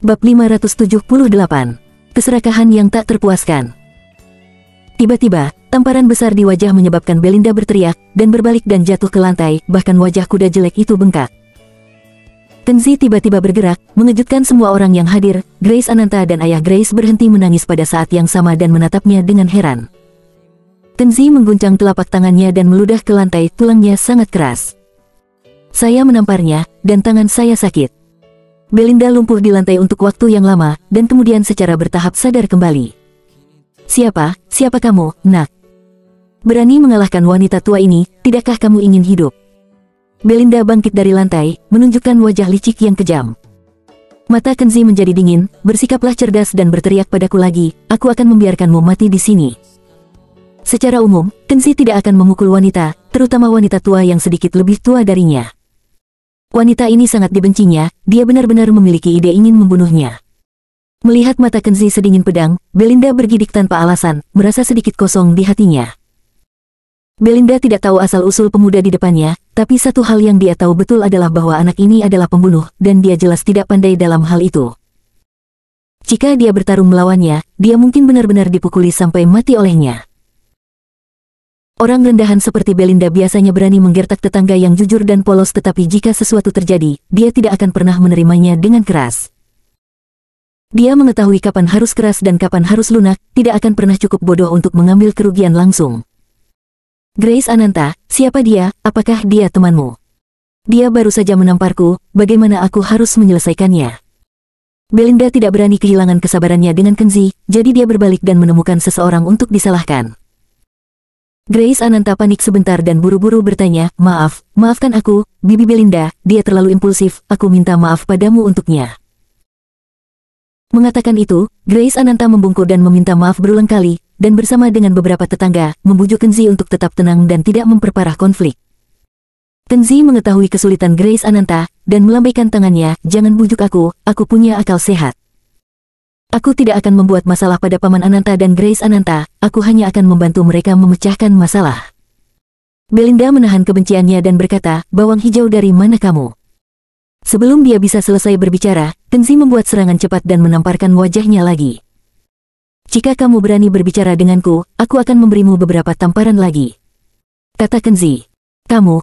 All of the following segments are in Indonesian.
Bab 578. Keserakahan yang tak terpuaskan. Tiba-tiba, tamparan besar di wajah menyebabkan Belinda berteriak, dan berbalik dan jatuh ke lantai, bahkan wajah kuda jelek itu bengkak. Kenzi tiba-tiba bergerak, mengejutkan semua orang yang hadir. Grace Ananta dan ayah Grace berhenti menangis pada saat yang sama dan menatapnya dengan heran. Kenzi mengguncang telapak tangannya dan meludah ke lantai, tulangnya sangat keras. Saya menamparnya, dan tangan saya sakit. Belinda lumpuh di lantai untuk waktu yang lama, dan kemudian secara bertahap sadar kembali. Siapa kamu, nak? Berani mengalahkan wanita tua ini, tidakkah kamu ingin hidup? Belinda bangkit dari lantai, menunjukkan wajah licik yang kejam. Mata Kenzi menjadi dingin, bersikaplah cerdas dan berteriak padaku lagi, aku akan membiarkanmu mati di sini. Secara umum, Kenzi tidak akan memukul wanita, terutama wanita tua yang sedikit lebih tua darinya. Wanita ini sangat dibencinya, dia benar-benar memiliki ide ingin membunuhnya. Melihat mata Kenzi sedingin pedang, Belinda bergidik tanpa alasan, merasa sedikit kosong di hatinya. Belinda tidak tahu asal-usul pemuda di depannya, tapi satu hal yang dia tahu betul adalah bahwa anak ini adalah pembunuh, dan dia jelas tidak pandai dalam hal itu. Jika dia bertarung melawannya, dia mungkin benar-benar dipukuli sampai mati olehnya. Orang rendahan seperti Belinda biasanya berani menggertak tetangga yang jujur dan polos, tetapi jika sesuatu terjadi, dia tidak akan pernah menerimanya dengan keras. Dia mengetahui kapan harus keras dan kapan harus lunak, tidak akan pernah cukup bodoh untuk mengambil kerugian langsung. Grace Ananta, siapa dia? Apakah dia temanmu? Dia baru saja menamparku, bagaimana aku harus menyelesaikannya? Belinda tidak berani kehilangan kesabarannya dengan Kenzi, jadi dia berbalik dan menemukan seseorang untuk disalahkan. Grace Ananta panik sebentar dan buru-buru bertanya, maafkan aku, Bibi Belinda, dia terlalu impulsif, aku minta maaf padamu untuknya. Mengatakan itu, Grace Ananta membungkuk dan meminta maaf berulang kali, dan bersama dengan beberapa tetangga, membujuk Kenzi untuk tetap tenang dan tidak memperparah konflik. Kenzi mengetahui kesulitan Grace Ananta, dan melambaikan tangannya, jangan bujuk aku punya akal sehat. Aku tidak akan membuat masalah pada Paman Ananta dan Grace Ananta, aku hanya akan membantu mereka memecahkan masalah. Belinda menahan kebenciannya dan berkata, bawang hijau dari mana kamu? Sebelum dia bisa selesai berbicara, Kenzi membuat serangan cepat dan menamparkan wajahnya lagi. Jika kamu berani berbicara denganku, aku akan memberimu beberapa tamparan lagi. Kata Kenzi. Kamu.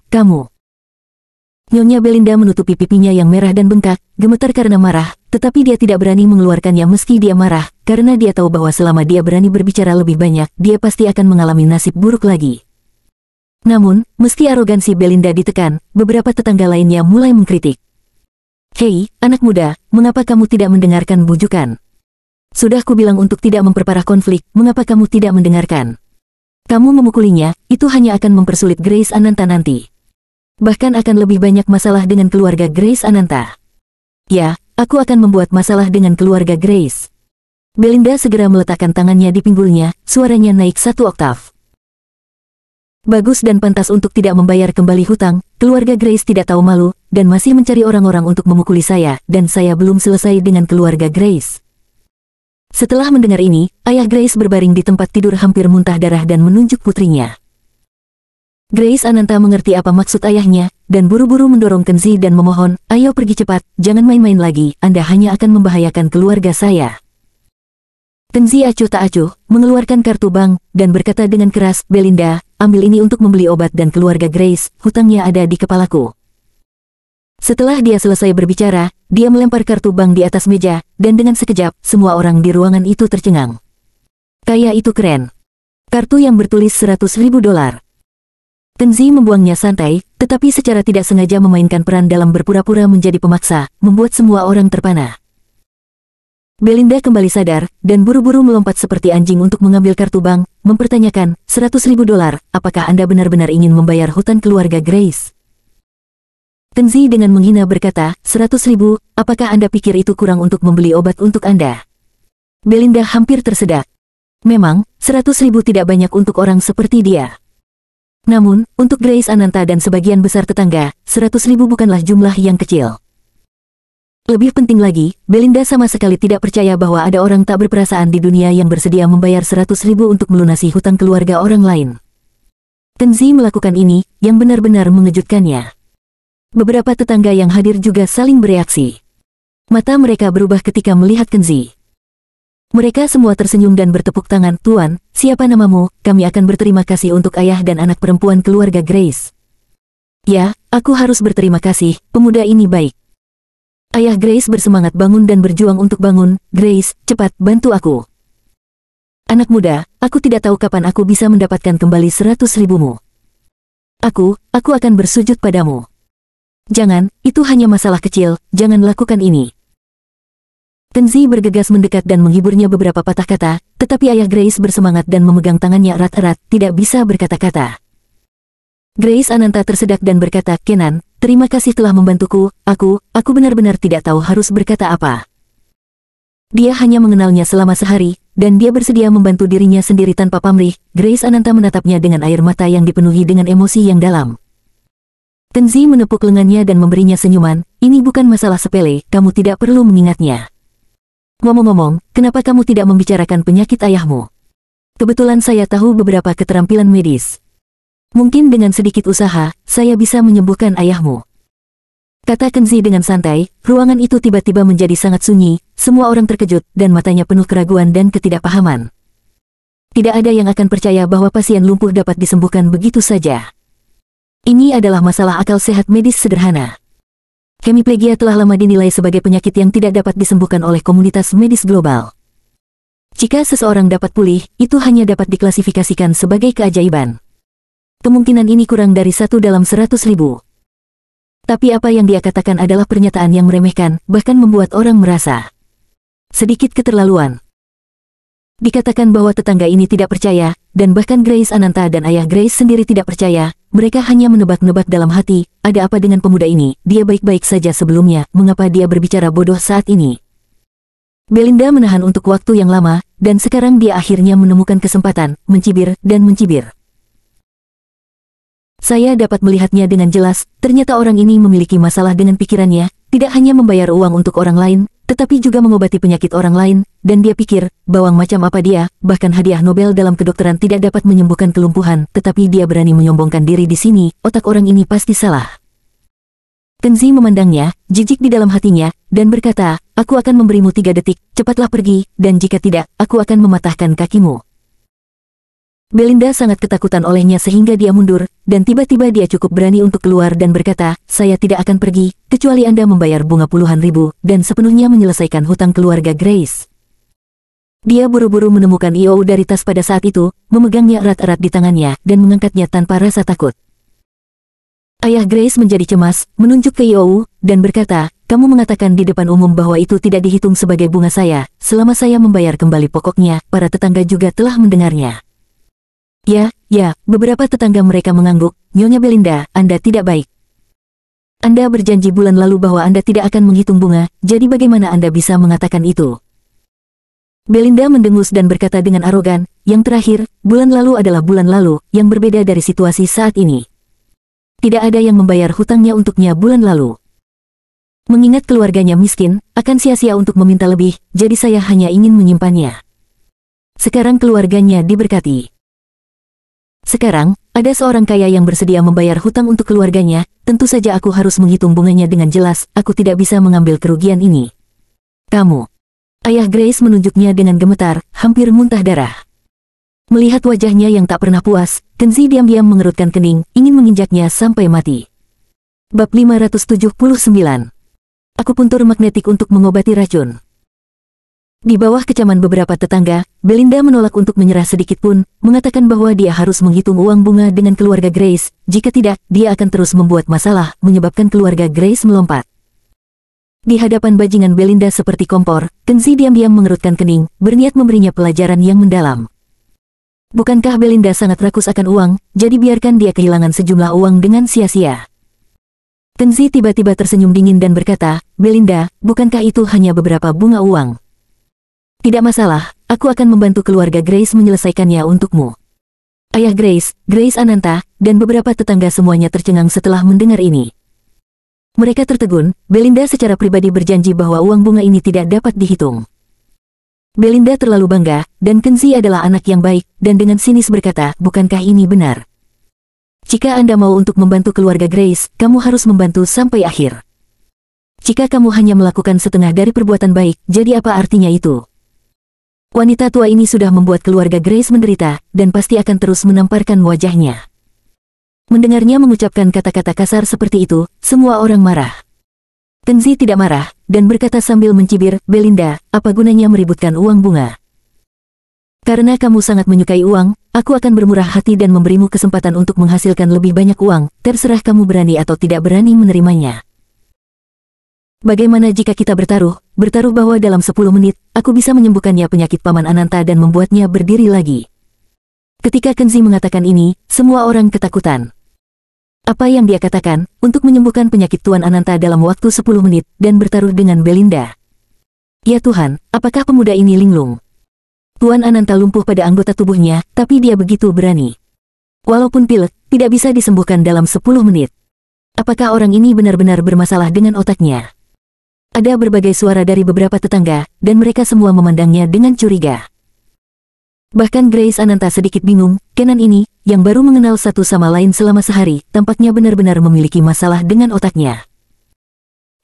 Nyonya Belinda menutupi pipinya yang merah dan bengkak, gemetar karena marah, tetapi dia tidak berani mengeluarkannya meski dia marah, karena dia tahu bahwa selama dia berani berbicara lebih banyak, dia pasti akan mengalami nasib buruk lagi. Namun, meski arogansi Belinda ditekan, beberapa tetangga lainnya mulai mengkritik. Hei, anak muda, mengapa kamu tidak mendengarkan bujukan? Sudah kubilang untuk tidak memperparah konflik, mengapa kamu tidak mendengarkan? Kamu memukulinya, itu hanya akan mempersulit Grace Ananta nanti. Bahkan akan lebih banyak masalah dengan keluarga Grace Ananta. Ya, aku akan membuat masalah dengan keluarga Grace. Belinda segera meletakkan tangannya di pinggulnya, suaranya naik 1 oktav. Bagus dan pantas untuk tidak membayar kembali hutang, keluarga Grace tidak tahu malu, dan masih mencari orang-orang untuk memukuli saya, dan saya belum selesai dengan keluarga Grace. Setelah mendengar ini, ayah Grace berbaring di tempat tidur hampir muntah darah dan menunjuk putrinya. Grace Ananta mengerti apa maksud ayahnya, dan buru-buru mendorong Kenzi dan memohon, ayo pergi cepat, jangan main-main lagi, Anda hanya akan membahayakan keluarga saya. Kenzi acuh tak acuh, mengeluarkan kartu bank, dan berkata dengan keras, Belinda, ambil ini untuk membeli obat dan keluarga Grace, hutangnya ada di kepalaku. Setelah dia selesai berbicara, dia melempar kartu bank di atas meja, dan dengan sekejap, semua orang di ruangan itu tercengang. Kayak itu keren. Kartu yang bertulis $100.000. Kenzi membuangnya santai, tetapi secara tidak sengaja memainkan peran dalam berpura-pura menjadi pemaksa, membuat semua orang terpana. Belinda kembali sadar, dan buru-buru melompat seperti anjing untuk mengambil kartu bank, mempertanyakan, $100.000, apakah Anda benar-benar ingin membayar hutang keluarga Grace? Kenzi dengan menghina berkata, 100.000, apakah Anda pikir itu kurang untuk membeli obat untuk Anda? Belinda hampir tersedak. Memang, 100.000 tidak banyak untuk orang seperti dia. Namun, untuk Grace Ananta dan sebagian besar tetangga, 100.000 bukanlah jumlah yang kecil. Lebih penting lagi, Belinda sama sekali tidak percaya bahwa ada orang tak berperasaan di dunia yang bersedia membayar 100.000 untuk melunasi hutang keluarga orang lain. Kenzi melakukan ini, yang benar-benar mengejutkannya. Beberapa tetangga yang hadir juga saling bereaksi. Mata mereka berubah ketika melihat Kenzi. Mereka semua tersenyum dan bertepuk tangan. Tuan, siapa namamu? Kami akan berterima kasih untuk ayah dan anak perempuan keluarga Grace. Ya, aku harus berterima kasih, pemuda ini baik. Ayah Grace bersemangat bangun dan berjuang untuk bangun. Grace, cepat, bantu aku. Anak muda, aku tidak tahu kapan aku bisa mendapatkan kembali 100.000-mu. Aku akan bersujud padamu. Jangan, itu hanya masalah kecil, jangan lakukan ini. Kenzi bergegas mendekat dan menghiburnya beberapa patah kata, tetapi ayah Grace bersemangat dan memegang tangannya erat-erat, tidak bisa berkata-kata. Grace Ananta tersedak dan berkata, Kenan, terima kasih telah membantuku, aku benar-benar tidak tahu harus berkata apa. Dia hanya mengenalnya selama sehari, dan dia bersedia membantu dirinya sendiri tanpa pamrih. Grace Ananta menatapnya dengan air mata yang dipenuhi dengan emosi yang dalam. Kenzi menepuk lengannya dan memberinya senyuman, ini bukan masalah sepele, kamu tidak perlu mengingatnya. Ngomong-ngomong, kenapa kamu tidak membicarakan penyakit ayahmu? Kebetulan saya tahu beberapa keterampilan medis. Mungkin dengan sedikit usaha, saya bisa menyembuhkan ayahmu. Kata Kenzi dengan santai, ruangan itu tiba-tiba menjadi sangat sunyi, semua orang terkejut dan matanya penuh keraguan dan ketidakpahaman. Tidak ada yang akan percaya bahwa pasien lumpuh dapat disembuhkan begitu saja. Ini adalah masalah akal sehat medis sederhana. Hemiplegia telah lama dinilai sebagai penyakit yang tidak dapat disembuhkan oleh komunitas medis global. Jika seseorang dapat pulih, itu hanya dapat diklasifikasikan sebagai keajaiban. Kemungkinan ini kurang dari 1 dalam 100.000. Tapi apa yang dia katakan adalah pernyataan yang meremehkan, bahkan membuat orang merasa sedikit keterlaluan. Dikatakan bahwa tetangga ini tidak percaya, dan bahkan Grace Ananta dan ayah Grace sendiri tidak percaya. Mereka hanya menebak-nebak dalam hati, ada apa dengan pemuda ini, dia baik-baik saja sebelumnya, mengapa dia berbicara bodoh saat ini? Belinda menahan untuk waktu yang lama, dan sekarang dia akhirnya menemukan kesempatan, mencibir dan mencibir. Saya dapat melihatnya dengan jelas, ternyata orang ini memiliki masalah dengan pikirannya, tidak hanya membayar uang untuk orang lain, tetapi juga mengobati penyakit orang lain, dan dia pikir, bawang macam apa dia, bahkan hadiah Nobel dalam kedokteran tidak dapat menyembuhkan kelumpuhan, tetapi dia berani menyombongkan diri di sini, otak orang ini pasti salah. Kenzi memandangnya, jijik di dalam hatinya, dan berkata, aku akan memberimu 3 detik, cepatlah pergi, dan jika tidak, aku akan mematahkan kakimu. Belinda sangat ketakutan olehnya sehingga dia mundur, dan tiba-tiba dia cukup berani untuk keluar dan berkata, saya tidak akan pergi, kecuali Anda membayar bunga puluhan ribu, dan sepenuhnya menyelesaikan hutang keluarga Grace. Dia buru-buru menemukan IOU dari tas pada saat itu, memegangnya erat-erat di tangannya, dan mengangkatnya tanpa rasa takut. Ayah Grace menjadi cemas, menunjuk ke IOU, dan berkata, kamu mengatakan di depan umum bahwa itu tidak dihitung sebagai bunga saya, selama saya membayar kembali pokoknya, para tetangga juga telah mendengarnya. Ya, beberapa tetangga mereka mengangguk, Nyonya Belinda, Anda tidak baik. Anda berjanji bulan lalu bahwa Anda tidak akan menghitung bunga, jadi bagaimana Anda bisa mengatakan itu? Belinda mendengus dan berkata dengan arogan, yang terakhir, bulan lalu adalah bulan lalu, yang berbeda dari situasi saat ini. Tidak ada yang membayar hutangnya untuknya bulan lalu. Mengingat keluarganya miskin, akan sia-sia untuk meminta lebih, jadi saya hanya ingin menyimpannya. Sekarang keluarganya diberkati. Sekarang, ada seorang kaya yang bersedia membayar hutang untuk keluarganya, tentu saja aku harus menghitung bunganya dengan jelas, aku tidak bisa mengambil kerugian ini. Kamu. Ayah Grace menunjuknya dengan gemetar, hampir muntah darah. Melihat wajahnya yang tak pernah puas, Kenzi diam-diam mengerutkan kening, ingin menginjaknya sampai mati. Bab 579. Akupuntur magnetik untuk mengobati racun. Di bawah kecaman beberapa tetangga, Belinda menolak untuk menyerah sedikit pun, mengatakan bahwa dia harus menghitung uang bunga dengan keluarga Grace, jika tidak, dia akan terus membuat masalah, menyebabkan keluarga Grace melompat. Di hadapan bajingan Belinda seperti kompor, Kenzi diam-diam mengerutkan kening, berniat memberinya pelajaran yang mendalam. Bukankah Belinda sangat rakus akan uang, jadi biarkan dia kehilangan sejumlah uang dengan sia-sia. Kenzi tiba-tiba tersenyum dingin dan berkata, Belinda, bukankah itu hanya beberapa bunga uang? Tidak masalah, aku akan membantu keluarga Grace menyelesaikannya untukmu. Ayah Grace, Grace Ananta, dan beberapa tetangga semuanya tercengang setelah mendengar ini. Mereka tertegun, Belinda secara pribadi berjanji bahwa uang bunga ini tidak dapat dihitung. Belinda terlalu bangga, dan Kenzi adalah anak yang baik, dan dengan sinis berkata, bukankah ini benar? Jika Anda mau untuk membantu keluarga Grace, kamu harus membantu sampai akhir. Jika kamu hanya melakukan setengah dari perbuatan baik, jadi apa artinya itu? Wanita tua ini sudah membuat keluarga Grace menderita, dan pasti akan terus menamparkan wajahnya. Mendengarnya mengucapkan kata-kata kasar seperti itu, semua orang marah. Kenzi tidak marah, dan berkata sambil mencibir, Belinda, apa gunanya meributkan uang bunga? Karena kamu sangat menyukai uang, aku akan bermurah hati dan memberimu kesempatan untuk menghasilkan lebih banyak uang, terserah kamu berani atau tidak berani menerimanya. Bagaimana jika kita bertaruh bahwa dalam 10 menit, aku bisa menyembuhkannya penyakit Paman Ananta dan membuatnya berdiri lagi. Ketika Kenzi mengatakan ini, semua orang ketakutan. Apa yang dia katakan, untuk menyembuhkan penyakit Tuan Ananta dalam waktu 10 menit, dan bertaruh dengan Belinda. Ya Tuhan, apakah pemuda ini linglung? Tuan Ananta lumpuh pada anggota tubuhnya, tapi dia begitu berani. Walaupun pilek, tidak bisa disembuhkan dalam 10 menit. Apakah orang ini benar-benar bermasalah dengan otaknya? Ada berbagai suara dari beberapa tetangga, dan mereka semua memandangnya dengan curiga. Bahkan Grace Ananta sedikit bingung, Kenan ini, yang baru mengenal satu sama lain selama sehari, tampaknya benar-benar memiliki masalah dengan otaknya.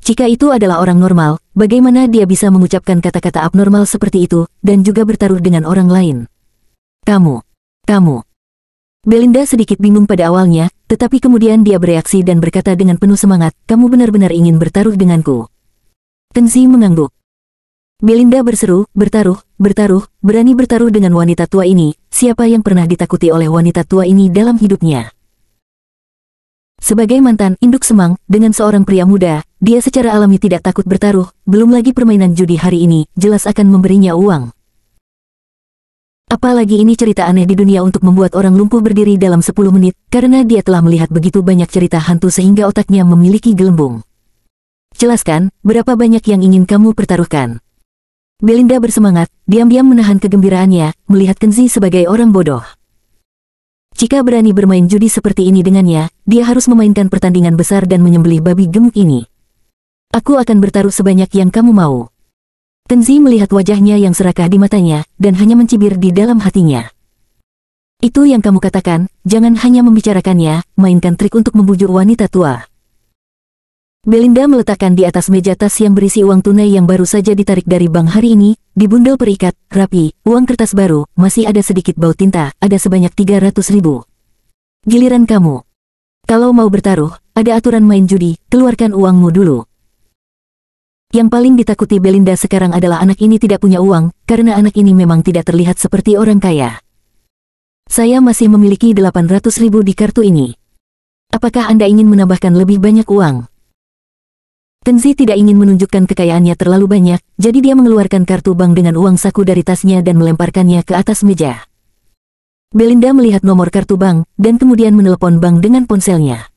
Jika itu adalah orang normal, bagaimana dia bisa mengucapkan kata-kata abnormal seperti itu, dan juga bertaruh dengan orang lain? Kamu. Belinda sedikit bingung pada awalnya, tetapi kemudian dia bereaksi dan berkata dengan penuh semangat, kamu benar-benar ingin bertaruh denganku. Kenzi mengangguk. Belinda berseru, bertaruh, berani bertaruh dengan wanita tua ini, siapa yang pernah ditakuti oleh wanita tua ini dalam hidupnya? Sebagai mantan induk semang, dengan seorang pria muda, dia secara alami tidak takut bertaruh, belum lagi permainan judi hari ini, jelas akan memberinya uang. Apalagi ini cerita aneh di dunia untuk membuat orang lumpuh berdiri dalam 10 menit, karena dia telah melihat begitu banyak cerita hantu sehingga otaknya memiliki gelembung. Jelaskan, berapa banyak yang ingin kamu pertaruhkan? Belinda bersemangat, diam-diam menahan kegembiraannya, melihat Kenzi sebagai orang bodoh. Jika berani bermain judi seperti ini dengannya, dia harus memainkan pertandingan besar dan menyembelih babi gemuk ini. Aku akan bertaruh sebanyak yang kamu mau. Kenzi melihat wajahnya yang serakah di matanya, dan hanya mencibir di dalam hatinya. Itu yang kamu katakan, jangan hanya membicarakannya, mainkan trik untuk membujuk wanita tua. Belinda meletakkan di atas meja tas yang berisi uang tunai yang baru saja ditarik dari bank hari ini, dibundel perikat, rapi, uang kertas baru, masih ada sedikit bau tinta, ada sebanyak 300.000. Giliran kamu. Kalau mau bertaruh, ada aturan main judi, keluarkan uangmu dulu. Yang paling ditakuti Belinda sekarang adalah anak ini tidak punya uang, karena anak ini memang tidak terlihat seperti orang kaya. Saya masih memiliki 800.000 di kartu ini. Apakah Anda ingin menambahkan lebih banyak uang? Kenzi tidak ingin menunjukkan kekayaannya terlalu banyak, jadi dia mengeluarkan kartu bank dengan uang saku dari tasnya dan melemparkannya ke atas meja. Belinda melihat nomor kartu bank, dan kemudian menelepon bank dengan ponselnya.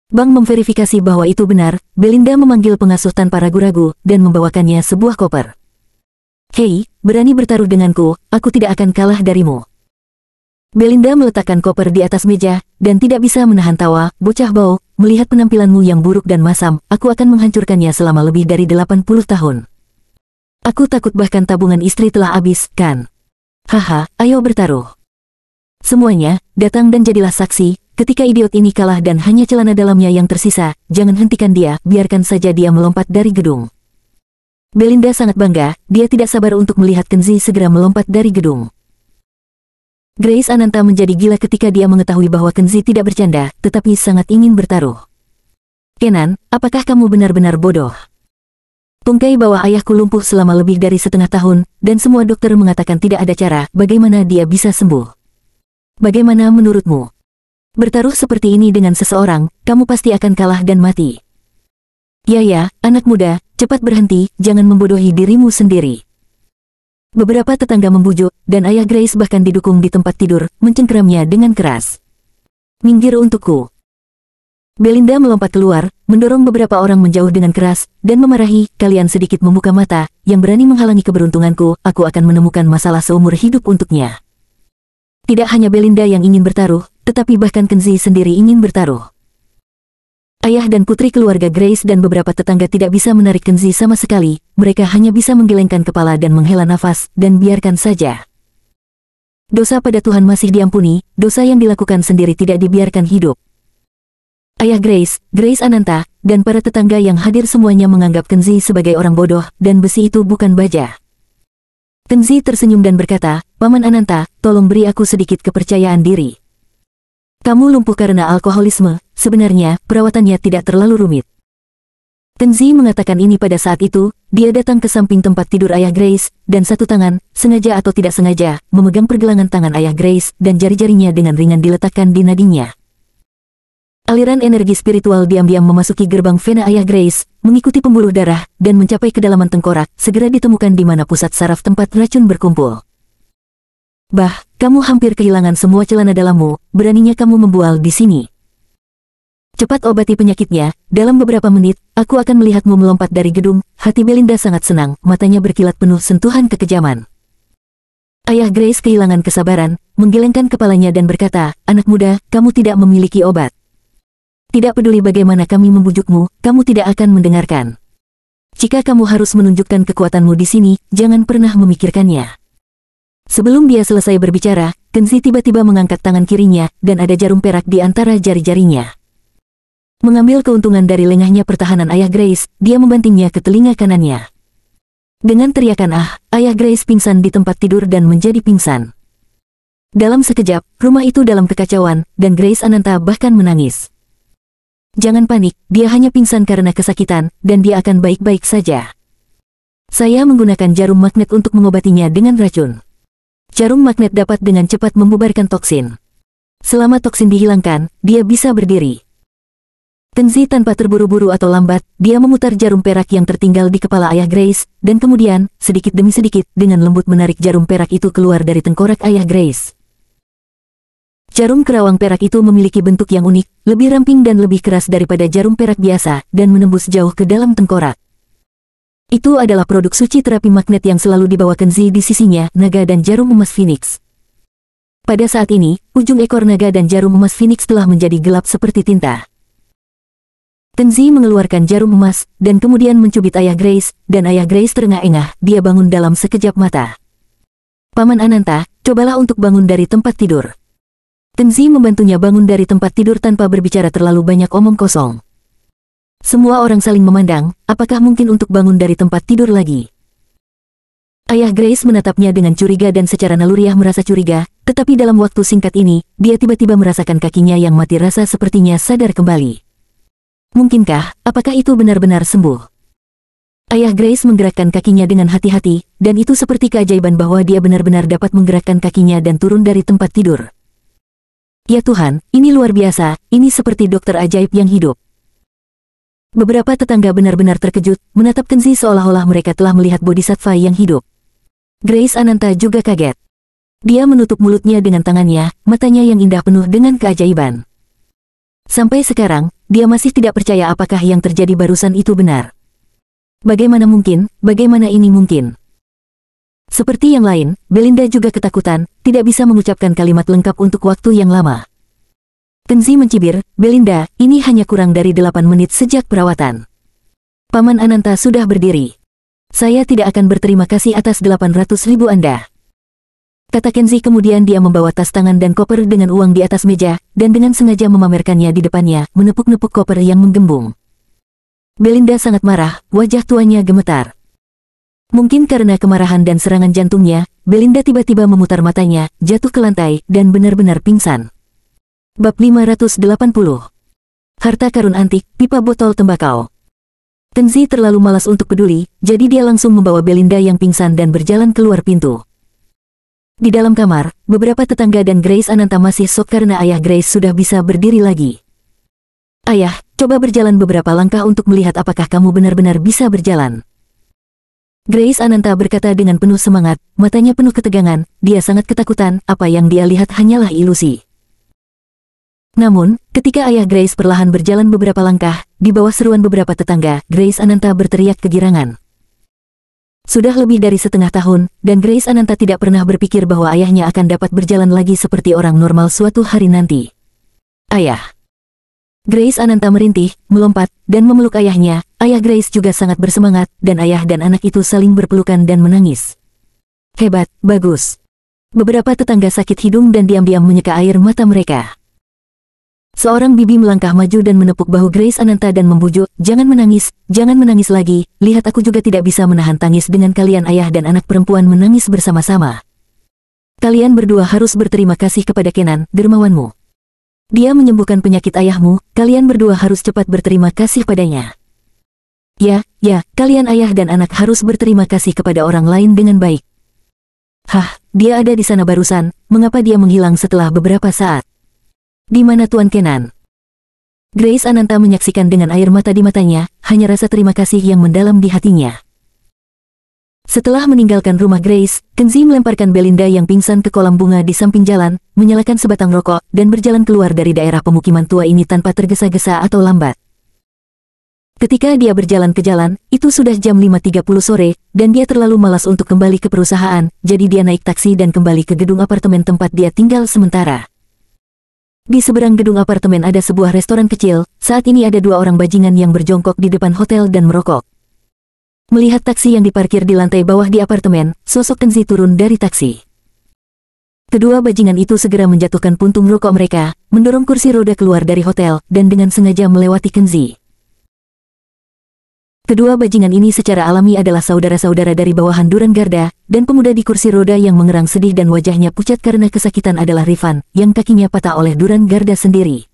Bank memverifikasi bahwa itu benar, Belinda memanggil pengasuh tanpa ragu-ragu, dan membawakannya sebuah koper. Hei, berani bertaruh denganku, aku tidak akan kalah darimu. Belinda meletakkan koper di atas meja, dan tidak bisa menahan tawa, bocah bau, melihat penampilanmu yang buruk dan masam, aku akan menghancurkannya selama lebih dari 80 tahun. Aku takut bahkan tabungan istri telah habis, kan? Haha, ayo bertaruh. Semuanya, datang dan jadilah saksi, ketika idiot ini kalah dan hanya celana dalamnya yang tersisa, jangan hentikan dia, biarkan saja dia melompat dari gedung. Belinda sangat bangga, dia tidak sabar untuk melihat Kenzi segera melompat dari gedung. Grace Ananta menjadi gila ketika dia mengetahui bahwa Kenzi tidak bercanda, tetapi sangat ingin bertaruh. Kenan, apakah kamu benar-benar bodoh? Tungkai bahwa ayahku lumpuh selama lebih dari setengah tahun, dan semua dokter mengatakan tidak ada cara bagaimana dia bisa sembuh. Bagaimana menurutmu? Bertaruh seperti ini dengan seseorang, kamu pasti akan kalah dan mati. Ya, anak muda, cepat berhenti, jangan membodohi dirimu sendiri. Beberapa tetangga membujuk, dan ayah Grace bahkan didukung di tempat tidur, mencengkeramnya dengan keras. Minggir untukku. Belinda melompat keluar, mendorong beberapa orang menjauh dengan keras, dan memarahi, kalian sedikit membuka mata, yang berani menghalangi keberuntunganku, aku akan menemukan masalah seumur hidup untuknya. Tidak hanya Belinda yang ingin bertaruh, tetapi bahkan Kenzi sendiri ingin bertaruh. Ayah dan putri keluarga Grace dan beberapa tetangga tidak bisa menarik Kenzi sama sekali, mereka hanya bisa menggelengkan kepala dan menghela nafas, dan biarkan saja. Dosa pada Tuhan masih diampuni, dosa yang dilakukan sendiri tidak dibiarkan hidup. Ayah Grace, Grace Ananta, dan para tetangga yang hadir semuanya menganggap Kenzi sebagai orang bodoh dan besi itu bukan baja. Kenzi tersenyum dan berkata, Paman Ananta, tolong beri aku sedikit kepercayaan diri. Kamu lumpuh karena alkoholisme, sebenarnya perawatannya tidak terlalu rumit. Kenzi mengatakan ini pada saat itu, dia datang ke samping tempat tidur ayah Grace, dan satu tangan, sengaja atau tidak sengaja, memegang pergelangan tangan ayah Grace dan jari-jarinya dengan ringan diletakkan di nadinya. Aliran energi spiritual diam-diam memasuki gerbang vena ayah Grace, mengikuti pembuluh darah, dan mencapai kedalaman tengkorak, segera ditemukan di mana pusat saraf tempat racun berkumpul. Bah, kamu hampir kehilangan semua celana dalammu, beraninya kamu membual di sini. Cepat obati penyakitnya, dalam beberapa menit, aku akan melihatmu melompat dari gedung. Hati Belinda sangat senang, matanya berkilat penuh sentuhan kekejaman. Ayah Grace kehilangan kesabaran, menggelengkan kepalanya dan berkata, anak muda, kamu tidak memiliki obat. Tidak peduli bagaimana kami membujukmu, kamu tidak akan mendengarkan. Jika kamu harus menunjukkan kekuatanmu di sini, jangan pernah memikirkannya. Sebelum dia selesai berbicara, Kenzi tiba-tiba mengangkat tangan kirinya, dan ada jarum perak di antara jari-jarinya. Mengambil keuntungan dari lengahnya pertahanan ayah Grace, dia membantingnya ke telinga kanannya. Dengan teriakan ayah Grace pingsan di tempat tidur dan menjadi pingsan. Dalam sekejap, rumah itu dalam kekacauan, dan Grace Ananta bahkan menangis. Jangan panik, dia hanya pingsan karena kesakitan, dan dia akan baik-baik saja. Saya menggunakan jarum magnet untuk mengobatinya dengan racun. Jarum magnet dapat dengan cepat membubarkan toksin. Selama toksin dihilangkan, dia bisa berdiri. Kenzi tanpa terburu-buru atau lambat, dia memutar jarum perak yang tertinggal di kepala ayah Grace, dan kemudian, sedikit demi sedikit, dengan lembut menarik jarum perak itu keluar dari tengkorak ayah Grace. Jarum kerawang perak itu memiliki bentuk yang unik, lebih ramping dan lebih keras daripada jarum perak biasa, dan menembus jauh ke dalam tengkorak. Itu adalah produk suci terapi magnet yang selalu dibawa Kenzi di sisinya, naga dan jarum emas Phoenix. Pada saat ini, ujung ekor naga dan jarum emas Phoenix telah menjadi gelap seperti tinta. Kenzi mengeluarkan jarum emas, dan kemudian mencubit ayah Grace, dan ayah Grace terengah-engah, dia bangun dalam sekejap mata. Paman Ananta, cobalah untuk bangun dari tempat tidur. Kenzi membantunya bangun dari tempat tidur tanpa berbicara terlalu banyak omong kosong. Semua orang saling memandang, apakah mungkin untuk bangun dari tempat tidur lagi? Ayah Grace menatapnya dengan curiga dan secara naluriah merasa curiga, tetapi dalam waktu singkat ini, dia tiba-tiba merasakan kakinya yang mati rasa sepertinya sadar kembali. Mungkinkah, apakah itu benar-benar sembuh? Ayah Grace menggerakkan kakinya dengan hati-hati, dan itu seperti keajaiban bahwa dia benar-benar dapat menggerakkan kakinya dan turun dari tempat tidur. Ya Tuhan, ini luar biasa, ini seperti dokter ajaib yang hidup. Beberapa tetangga benar-benar terkejut, menatap Kenzi seolah-olah mereka telah melihat bodhisattva yang hidup. Grace Ananta juga kaget. Dia menutup mulutnya dengan tangannya, matanya yang indah penuh dengan keajaiban. Sampai sekarang, dia masih tidak percaya apakah yang terjadi barusan itu benar. Bagaimana mungkin, bagaimana ini mungkin? Seperti yang lain, Belinda juga ketakutan, tidak bisa mengucapkan kalimat lengkap untuk waktu yang lama. Kenzi mencibir, Belinda, ini hanya kurang dari 8 menit sejak perawatan. Paman Ananta sudah berdiri. Saya tidak akan berterima kasih atas 800.000 Anda. Kata Kenzi kemudian dia membawa tas tangan dan koper dengan uang di atas meja, dan dengan sengaja memamerkannya di depannya, menepuk-nepuk koper yang menggembung. Belinda sangat marah, wajah tuanya gemetar. Mungkin karena kemarahan dan serangan jantungnya, Belinda tiba-tiba memutar matanya, jatuh ke lantai, dan benar-benar pingsan. Bab 580. Harta karun antik, pipa botol tembakau. Kenzi terlalu malas untuk peduli, jadi dia langsung membawa Belinda yang pingsan dan berjalan keluar pintu. Di dalam kamar, beberapa tetangga dan Grace Ananta masih shock karena ayah Grace sudah bisa berdiri lagi. Ayah, coba berjalan beberapa langkah untuk melihat apakah kamu benar-benar bisa berjalan. Grace Ananta berkata dengan penuh semangat, matanya penuh ketegangan, dia sangat ketakutan, apa yang dia lihat hanyalah ilusi. Namun, ketika ayah Grace perlahan berjalan beberapa langkah, di bawah seruan beberapa tetangga, Grace Ananta berteriak kegirangan. Sudah lebih dari setengah tahun, dan Grace Ananta tidak pernah berpikir bahwa ayahnya akan dapat berjalan lagi seperti orang normal suatu hari nanti. Ayah. Grace Ananta merintih, melompat, dan memeluk ayahnya. Ayah Grace juga sangat bersemangat, dan ayah dan anak itu saling berpelukan dan menangis. Hebat, bagus. Beberapa tetangga sakit hidung dan diam-diam menyeka air mata mereka. Seorang bibi melangkah maju dan menepuk bahu Grace Ananta dan membujuk, jangan menangis lagi, lihat aku juga tidak bisa menahan tangis dengan kalian ayah dan anak perempuan menangis bersama-sama. Kalian berdua harus berterima kasih kepada Kenan, dermawanmu. Dia menyembuhkan penyakit ayahmu, kalian berdua harus cepat berterima kasih padanya. Ya, kalian ayah dan anak harus berterima kasih kepada orang lain dengan baik. Hah, dia ada di sana barusan, mengapa dia menghilang setelah beberapa saat? Di mana Tuan Kenan? Grace Ananta menyaksikan dengan air mata di matanya, hanya rasa terima kasih yang mendalam di hatinya. Setelah meninggalkan rumah Grace, Kenzi melemparkan Belinda yang pingsan ke kolam bunga di samping jalan, menyalakan sebatang rokok, dan berjalan keluar dari daerah pemukiman tua ini tanpa tergesa-gesa atau lambat. Ketika dia berjalan ke jalan, itu sudah jam 5.30 sore, dan dia terlalu malas untuk kembali ke perusahaan, jadi dia naik taksi dan kembali ke gedung apartemen tempat dia tinggal sementara. Di seberang gedung apartemen ada sebuah restoran kecil, saat ini ada dua orang bajingan yang berjongkok di depan hotel dan merokok. Melihat taksi yang diparkir di lantai bawah di apartemen, sosok Kenzi turun dari taksi. Kedua bajingan itu segera menjatuhkan puntung rokok mereka, mendorong kursi roda keluar dari hotel, dan dengan sengaja melewati Kenzi. Kedua bajingan ini secara alami adalah saudara-saudara dari bawahan Duran Garda, dan pemuda di kursi roda yang mengerang sedih dan wajahnya pucat karena kesakitan adalah Rifan, yang kakinya patah oleh Duran Garda sendiri.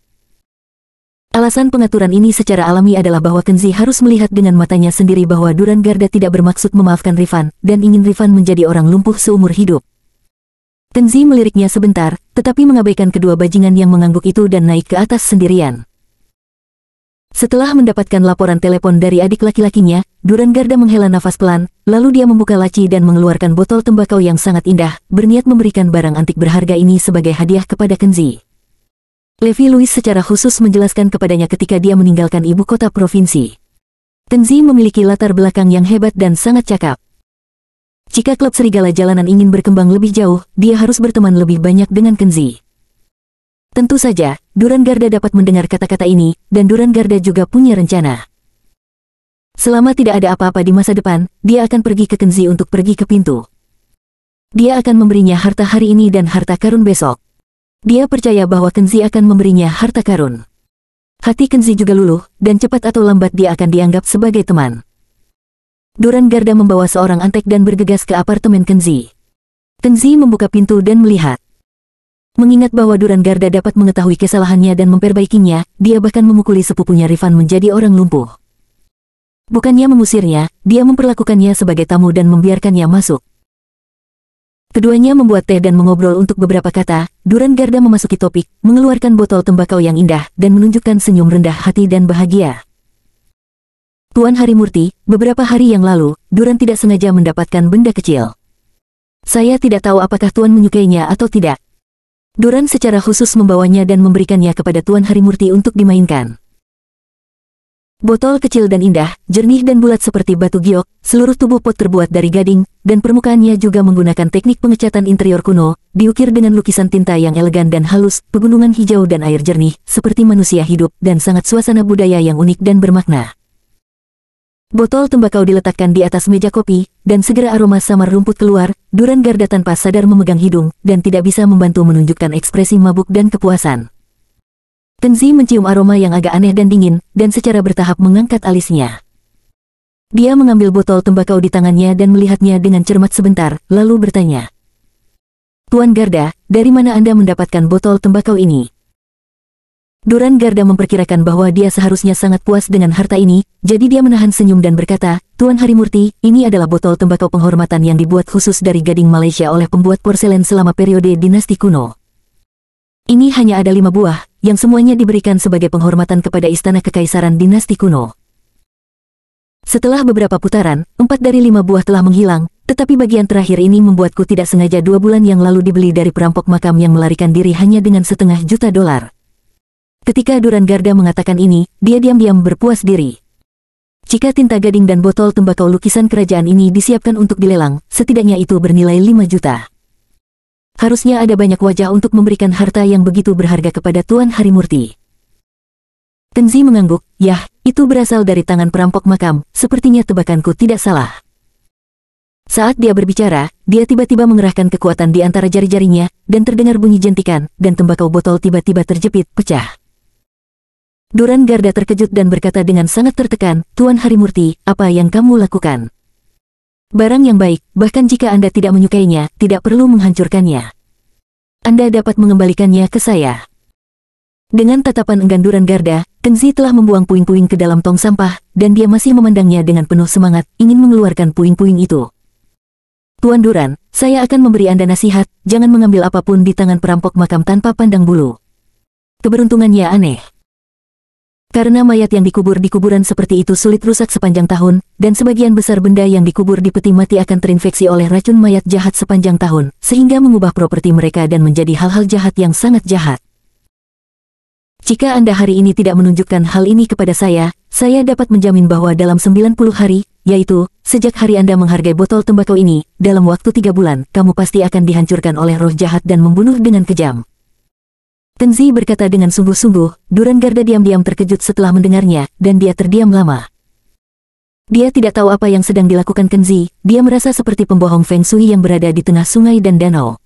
Alasan pengaturan ini secara alami adalah bahwa Kenzi harus melihat dengan matanya sendiri bahwa Duran Garda tidak bermaksud memaafkan Rifan, dan ingin Rifan menjadi orang lumpuh seumur hidup. Kenzi meliriknya sebentar, tetapi mengabaikan kedua bajingan yang mengangguk itu dan naik ke atas sendirian. Setelah mendapatkan laporan telepon dari adik laki-lakinya, Duran Garda menghela nafas pelan, lalu dia membuka laci dan mengeluarkan botol tembakau yang sangat indah, berniat memberikan barang antik berharga ini sebagai hadiah kepada Kenzi. Levi Louis secara khusus menjelaskan kepadanya ketika dia meninggalkan ibu kota provinsi. Kenzi memiliki latar belakang yang hebat dan sangat cakap. Jika klub serigala jalanan ingin berkembang lebih jauh, dia harus berteman lebih banyak dengan Kenzi. Tentu saja, Duran Garda dapat mendengar kata-kata ini, dan Duran Garda juga punya rencana. Selama tidak ada apa-apa di masa depan, dia akan pergi ke Kenzi untuk pergi ke pintu. Dia akan memberinya harta hari ini dan harta karun besok. Dia percaya bahwa Kenzi akan memberinya harta karun. Hati Kenzi juga luluh, dan cepat atau lambat dia akan dianggap sebagai teman. Duran Garda membawa seorang antek dan bergegas ke apartemen Kenzi. Kenzi membuka pintu dan melihat. Mengingat bahwa Duran Garda dapat mengetahui kesalahannya dan memperbaikinya, dia bahkan memukuli sepupunya Rifan menjadi orang lumpuh. Bukannya mengusirnya, dia memperlakukannya sebagai tamu dan membiarkannya masuk. Keduanya membuat teh dan mengobrol untuk beberapa kata. Duran Garda memasuki topik, mengeluarkan botol tembakau yang indah, dan menunjukkan senyum rendah hati dan bahagia. Tuan Harimurti, beberapa hari yang lalu, Duran tidak sengaja mendapatkan benda kecil. Saya tidak tahu apakah Tuan menyukainya atau tidak. Duran secara khusus membawanya dan memberikannya kepada Tuan Harimurti untuk dimainkan. Botol kecil dan indah, jernih dan bulat seperti batu giok, seluruh tubuh pot terbuat dari gading, dan permukaannya juga menggunakan teknik pengecatan interior kuno, diukir dengan lukisan tinta yang elegan dan halus, pegunungan hijau dan air jernih, seperti manusia hidup, dan sangat suasana budaya yang unik dan bermakna. Botol tembakau diletakkan di atas meja kopi, dan segera aroma samar rumput keluar. Duran Garda tanpa sadar memegang hidung, dan tidak bisa membantu menunjukkan ekspresi mabuk dan kepuasan. Kenzi mencium aroma yang agak aneh dan dingin, dan secara bertahap mengangkat alisnya. Dia mengambil botol tembakau di tangannya dan melihatnya dengan cermat sebentar, lalu bertanya. Tuan Garda, dari mana Anda mendapatkan botol tembakau ini? Duran Garda memperkirakan bahwa dia seharusnya sangat puas dengan harta ini, jadi dia menahan senyum dan berkata, Tuan Harimurti, ini adalah botol tembakau penghormatan yang dibuat khusus dari gading Malaysia oleh pembuat porselen selama periode dinasti kuno. Ini hanya ada 5 buah, yang semuanya diberikan sebagai penghormatan kepada istana kekaisaran dinasti kuno. Setelah beberapa putaran, 4 dari 5 buah telah menghilang, tetapi bagian terakhir ini membuatku tidak sengaja 2 bulan yang lalu dibeli dari perampok makam yang melarikan diri hanya dengan $1,5 juta. Ketika Duran Garda mengatakan ini, dia diam-diam berpuas diri. Jika tinta gading dan botol tembakau lukisan kerajaan ini disiapkan untuk dilelang, setidaknya itu bernilai 5 juta. Harusnya ada banyak wajah untuk memberikan harta yang begitu berharga kepada Tuan Harimurti. Kenzi mengangguk, yah, itu berasal dari tangan perampok makam, sepertinya tebakanku tidak salah. Saat dia berbicara, dia tiba-tiba mengerahkan kekuatan di antara jari-jarinya, dan terdengar bunyi jentikan, dan tembakau botol tiba-tiba terjepit, pecah. Duran Garda terkejut dan berkata dengan sangat tertekan, Tuan Harimurti, apa yang kamu lakukan? Barang yang baik, bahkan jika Anda tidak menyukainya, tidak perlu menghancurkannya. Anda dapat mengembalikannya ke saya. Dengan tatapan enggan Duran Garda, Tengzi telah membuang puing-puing ke dalam tong sampah, dan dia masih memandangnya dengan penuh semangat, ingin mengeluarkan puing-puing itu. Tuan Duran, saya akan memberi Anda nasihat, jangan mengambil apapun di tangan perampok makam tanpa pandang bulu. Keberuntungannya aneh. Karena mayat yang dikubur di kuburan seperti itu sulit rusak sepanjang tahun, dan sebagian besar benda yang dikubur di peti mati akan terinfeksi oleh racun mayat jahat sepanjang tahun, sehingga mengubah properti mereka dan menjadi hal-hal jahat yang sangat jahat. Jika Anda hari ini tidak menunjukkan hal ini kepada saya dapat menjamin bahwa dalam 90 hari, yaitu, sejak hari Anda menghargai botol tembakau ini, dalam waktu 3 bulan, kamu pasti akan dihancurkan oleh roh jahat dan membunuh dengan kejam. Tengzi berkata dengan sungguh-sungguh. Duran Garda diam-diam terkejut setelah mendengarnya, dan dia terdiam lama. Dia tidak tahu apa yang sedang dilakukan Tengzi, dia merasa seperti pembohong Feng Shui yang berada di tengah sungai dan danau.